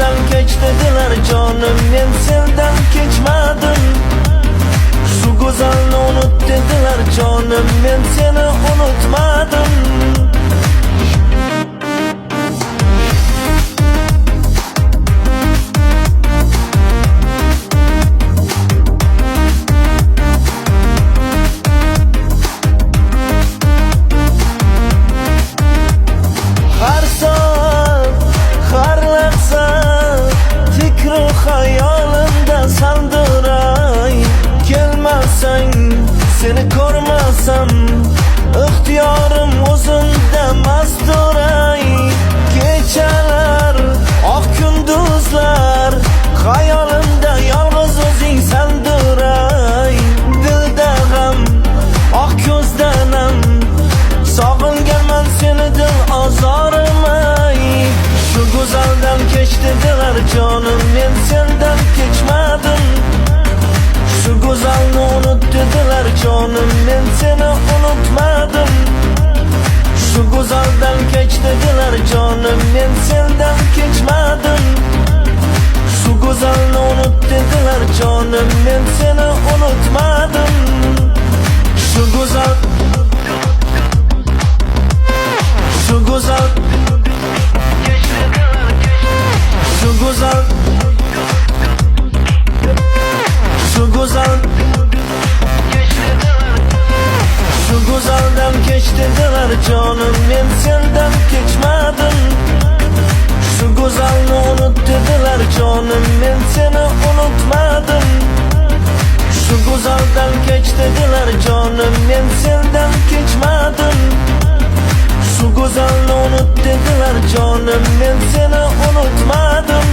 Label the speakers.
Speaker 1: go'zaldan kech dedilar jonim, men sendan kechmadim. Shu go'zalni unut dedilar jonim, men seni unutmadim. Har soat, har lahza fikru hayolimda sandiray. Kelmasang, seni ko'rmasam, ixtiyorim o'zimda masturay. Kechalar, oq kunduzlar, hayolimda yolg'iz o'zing sandiray. Dilda g'am, oq ko'zda nam, sog'inganman seni dil ozorimay. Shu go'zaldan kech dedilar jonim, men sendan kechmadim. Shu go'zalni unut dedilar jonim, men seni unutmadim. Shu go'zaldan kech dedilar jonim, men sendan kechmadim. Shu go'zalni unut dedilar jonim, men seni unutmadim. Shu go'zal, shu go'zal, shu go'zal, shu go'zal, shu go'zaldan kech dedilar jonim, men sendan kechmadim. Shu go'zalni unut dedilar jonim, men seni unutmadim. Shu go'zaldan kech dedilar jonim, men sendan kechmadim. Shu go'zalni unut dedilar jonim, men seni unutmadim.